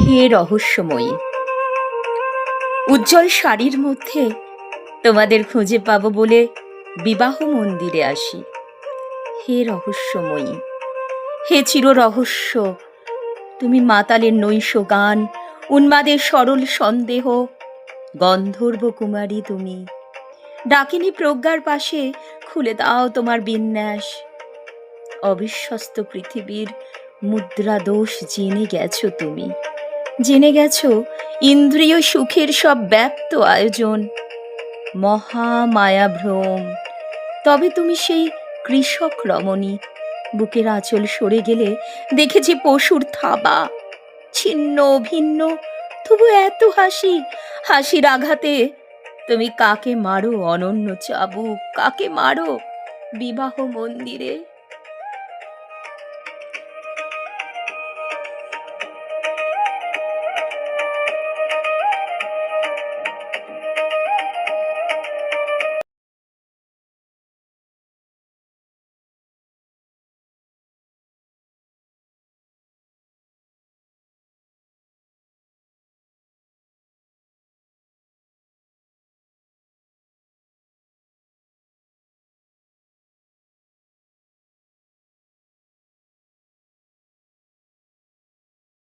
হে রহস্যময়ী, উজ্জ্বল শাড়ির মধ্যে তোমাদের খুঁজে পাবো বলে বিবাহ মন্দিরে আসি। হে রহস্যময়ী, হে চির রহস্য, তুমি মাতালের নৈশ গান, উন্মাদের সরল সন্দেহ, গন্ধর্ব কুমারী তুমি। ডাকিনী প্রজ্ঞার পাশে খুলে দাও তোমার বিন্যাস। অবিশ্বস্ত পৃথিবীর মুদ্রা দোষ জেনে গেছো তুমি, জেনে গেছো ইন্দ্রিয় সুখের সব ব্যাপ্ত আয়োজন, মহা মায়াভ্রম। তবে তুমি সেই কৃষক রমণী, বুকের আঁচল সরে গেলে দেখেছি পশুর থাবা, ছিন্ন ভিন্ন, তবু এত হাসি, হাসির আঘাতে তুমি কাকে মারো অনন্য চাবুক, কাকে মারো বিবাহ মন্দিরে।